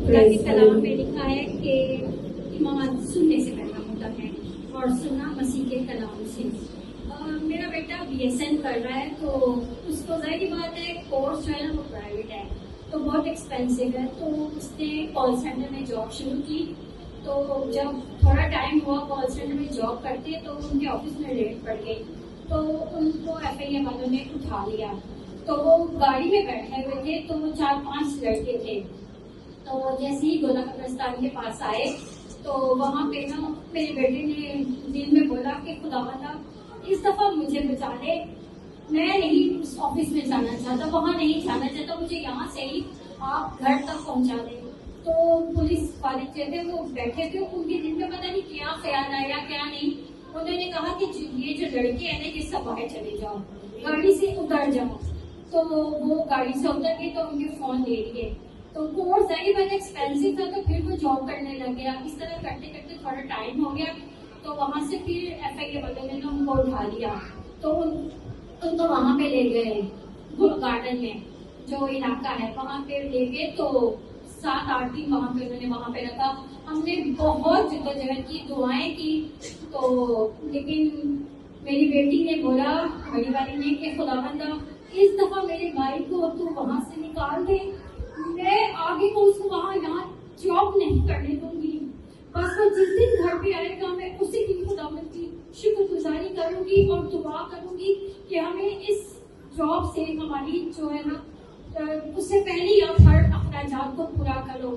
खुदा के कलाम में लिखा है कि ईमान सुनने से पैदा होता है और सुनना मसीह के कलाम से। मेरा बेटा BSN कर रहा है, तो उसको जाहिर बात है कोर्स जो है ना वो प्राइवेट है, तो बहुत एक्सपेंसिव है। तो उसने कॉल सेंटर में जॉब शुरू की। तो जब थोड़ा टाइम हुआ कॉल सेंटर में जॉब करते, तो उनके ऑफिस में रेड पड़ गई, तो उनको FIA वालों ने उठा लिया। तो वो गाड़ी में बैठे हुए थे, तो 4-5 लड़के थे। तो जैसे ही गोला कब्रिस्तान के पास आए, तो वहाँ पे ना मेरे बेटे ने दिल में बोला कि खुदावंदा इस दफा मुझे बचा ले, मैं नहीं उस ऑफिस में जाना चाहता, वहाँ नहीं जाना चाहता, मुझे यहाँ से ही आप घर तक पहुँचा दें। तो पुलिस वाले जो थे वो बैठे थे, उनके दिल में पता नहीं क्या ख्याल आया क्या नहीं। उन्होंने कहा कि ये जो लड़के हैं ना, ये सब बाहर चले जाओ, गाड़ी से उतर जाओ। तो वो गाड़ी से उतर गए, तो उनके फोन ले लिए। तो कोर्स जाहिर बात एक्सपेंसिव था, तो फिर वो जॉब करने लग गया। इस तरह करते करते थोड़ा टाइम हो गया, तो वहां से फिर FIA वालों ने उनको उठा लिया। तो उनको वहां पे ले गए गार्डन में, जो इलाका है वहां पे ले गए। तो 7-8 दिन वहां पे उन्होंने वहां पे रखा। हमने बहुत जद्दोजहद की, दुआएं की, तो लेकिन मेरी बेटी ने बोला, बड़ी वाली ने, कि खुदावंदा इस दफा मेरे भाई को तू वहां से निकाल दे, मैं आगे को उसको वहां यहाँ जॉब नहीं करने दूंगी। बस वो जिस दिन घर पे आएगा, मैं उसी दिन खुदावंद की शुक्रगुजारी करूंगी और दुआ करूंगी कि हमें इस जॉब से हमारी जो है ना, उससे पहले आप हर अखराजात को पूरा करो।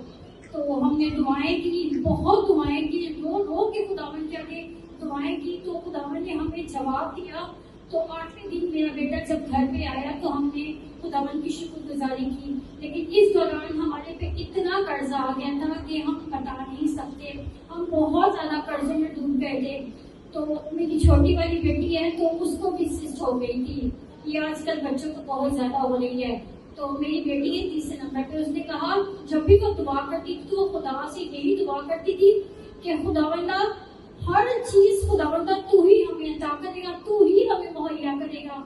तो हमने दुआएं की, बहुत दुआएं की, रो के खुदावंद के आगे दुआएं की। तो खुदावंद ने हमें जवाब दिया। तो 8वें दिन मेरा बेटा जब घर पे आया, तो हमने खुदावंद की शुक्रगुजारी की। लेकिन इस दौरान हमारे पे इतना कर्जा आ गया था कि हम बता नहीं सकते, हम बहुत ज्यादा कर्जों में डूब गए थे। तो मेरी छोटी वाली बेटी है, तो उसको भी सिस्ट हो गई थी। ये आजकल बच्चों को बहुत ज्यादा हो रही है। तो मेरी बेटी है 3 नंबर पे, उसने कहा जब भी वो दुआ करती थी, तो वो खुदा से यही दुआ करती थी कि खुदावंदा हर चीज खुदावंदा तू ही हमें अता करेगा, तू ही हमें मुहैया करेगा।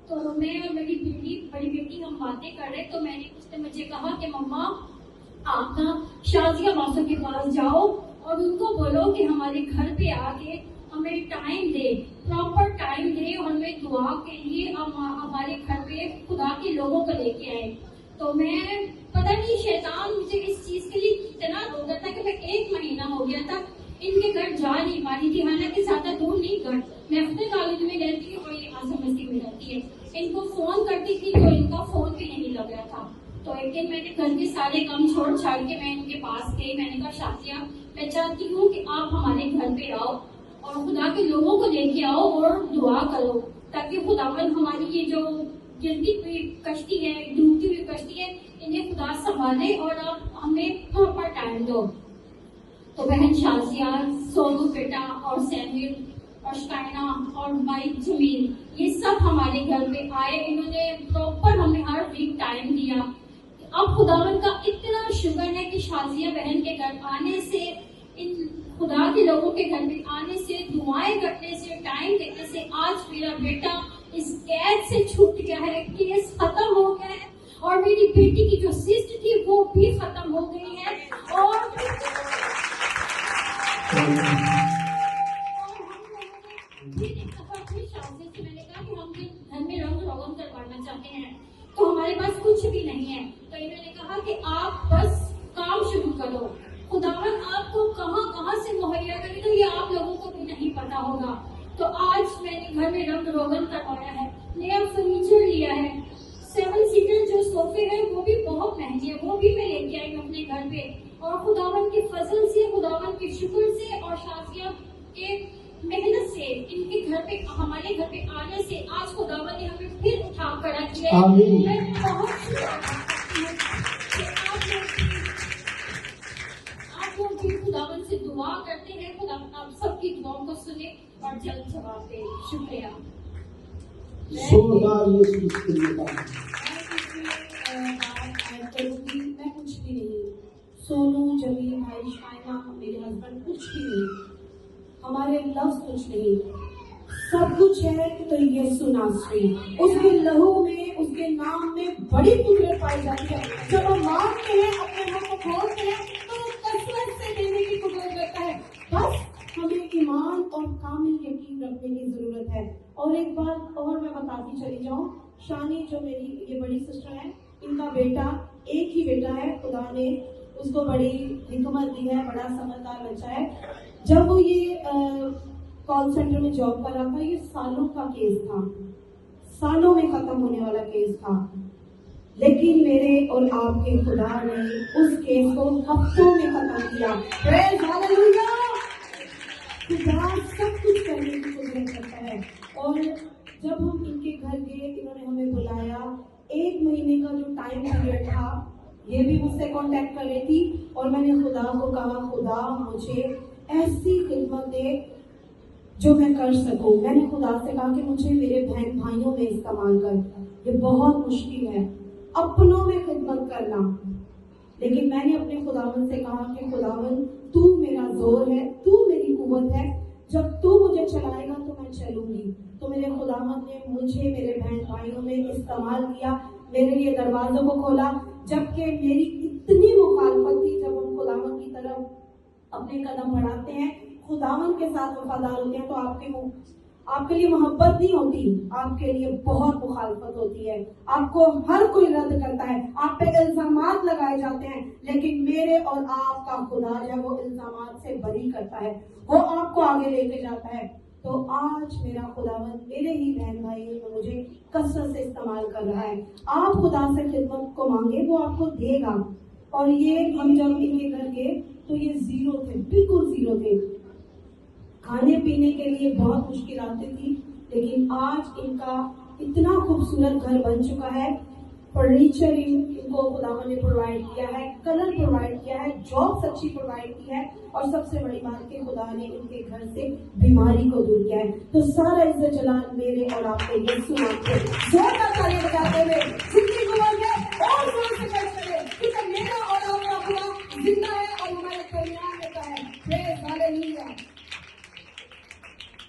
तो मैं और मेरी बड़ी बेटी हम बातें कर रहे, तो उसने मुझे कहा कि मम्मा आप ना शाजिया मासूम के पास जाओ और उनको बोलो कि हमारे घर पे आके हमें टाइम दे, प्रॉपर टाइम दे, और हमें दुआ के लिए हमारे घर पे खुदा के लोगों को लेके आए। तो मैं पता नहीं शैतान मुझे इस चीज के लिए कितना रोका था कि मैं 1 महीना हो गया था इनके घर जा नहीं पा रही थी। हालांकि ज्यादा दूर नहीं घर, मैं अपने कॉलेज में रहती हूँ और ये आजम मस्जिद में रहती है। इनको फोन करती थी तो इनका फोन भी नहीं लग रहा था। तो एक दिन मैंने घर के सारे काम छोड़ छाड़ के मैं इनके पास गई। मैंने कहा शाजिया, मैं चाहती हूँ कि आप हमारे घर पे आओ और खुदा के लोगों को लेके आओ और दुआ करो, ताकि खुदावन हमारी ये जो गिरती हुई कश्ती है, डूबती हुई कश्ती है, इन्हें खुदा संभाले और आप हमें प्रॉपर टाइम दो। तो बहन शाजिया, सोनू बेटा और सैमुअल और शाइना और भाई जमील, ये सब हमारे घर पे आए। इन्होंने प्रॉपर हमें हर वीक टाइम दिया। अब खुदावन का इतना शुक्र है कि शाजिया बहन के घर आने से, इन खुदा के लोगों के घर में आने से, दुआएं करने से, टाइम देने से आज मेरा बेटा इस कैद से छूट गया है, केस खत्म हो गया है और मेरी बेटी की जो सिस्ट थी वो भी खत्म हो गई है। और मैंने कहा कि हम घर में रंग रोगन करवाना चाहते हैं, तो हमारे पास कुछ भी नहीं है। तो इन्होंने कहा कि आप बस काम शुरू करो, खुदावन आपको कहाँ से मुहैया करेगा ये आप लोगों को भी नहीं पता होगा। तो आज मैंने घर में रंग रोगन करवाया है, नया फर्नीचर लिया है, 7 सीटर जो सोफे हैं वो भी बहुत महंगे हैं, वो भी मैं लेके आई अपने घर पे। और खुदावन के फजल से, खुदावन के शुक्र से और शाजिया के मेहनत से, इनके घर पे, हमारे घर पे आने से आज खुदावन ने हमें फिर उठा कर रख दिया। मैं बहुत आप लोग भी खुदावन से दुआ करते हैं, खुदावन आप सबकी दुआओं को सुने और जल्द जवाब दे। शुक्रिया। मैं कुछ भी नहीं, सोनू, जमील, भाई, शाइना, मेरे हस्बैंड, कुछ भी नहीं, हमारे लफ्ज कुछ नहीं, सब कुछ है तो यीशु नासरी। उसके लहू में, उसके नाम में बड़ी कुदरत पाई जाती है। जब हम मांगते हैं, अपने मुंह को खोलते हैं, एक बात और मैं बताती चली जाऊं, शानी जो मेरी ये बड़ी सिस्टर है, इनका बेटा, एक ही बेटा है, खुदा ने उसको बड़ी हिकमत दी है, बड़ा समझदार बच्चा है। जब वो ये कॉल सेंटर में जॉब कर रहा था, ये सालों का केस था, सालों में खत्म होने वाला केस था, लेकिन मेरे और आपके खुदा ने उस केस को हफ्तों में खत्म किया। Praise hallelujah. खुदा सब कुछ करने की कुदरत रखता है। और जब हम इनके घर गए, इन्होंने हमें बुलाया, 1 महीने का जो टाइम पीरियड था, ये भी मुझसे कांटेक्ट कर रही थी और मैंने खुदा को कहा, खुदा मुझे ऐसी खिदमत दे जो मैं कर सकूं। मैंने खुदा से कहा कि मुझे मेरे बहन भाइयों में इस्तेमाल कर। ये बहुत मुश्किल है अपनों में खिदमत करना, लेकिन मैंने अपने खुदावन से कहा कि खुदावन तू मेरा जोर है, तू मेरी कुव्वत है, जब तू मुझे चलाएगा तो मैं चलूंगी। तो मेरे खुदावन ने मुझे मेरे बहन भाइयों में इस्तेमाल किया, मेरे लिए दरवाजों को खोला, जबकि मेरी इतनी मुखालफत थी। जब हम खुदावन की तरफ अपने कदम बढ़ाते हैं, खुदावन के साथ वफादार होते हैं, तो आपके लिए मोहब्बत नहीं होती, आपके लिए बहुत मुखालफत होती है। आपको हर कोई रद्द करता है, आप पे इल्जामात लगाए जाते हैं, लेकिन मेरे और आपका खुदा जब वो इल्जामात से बरी करता है, वो आपको आगे लेके जाता है। तो आज मेरा खुदावन मेरे ही बहन भाई में मुझे कसरत से इस्तेमाल कर रहा है। आप खुदा से खिदमत को मांगे, वो आपको देगा। और ये हम जब इनके घर गए तो ये जीरो थे, बिल्कुल जीरो थे, खाने पीने के लिए बहुत मुश्किल आती थी, लेकिन आज इनका इतना खूबसूरत घर बन चुका है। फर्नीचर इनको खुदावन ने प्रोवाइड किया है, कलर प्रोवाइड किया है, जॉब्स अच्छी प्रोवाइड की है, और सबसे बड़ी बात कि खुदा ने इनके घर से बीमारी को दूर किया है। तो सारा इज्जत जलाल मेरे और आपके यीशु नाम पे जोरदार ताली बजाते हुए जिंदगी को बोलिए और जोर से करें, क्योंकि मेरा और आपका खुदा जिंदा है और हमारे कल्याण देता है। Praise hallelujah.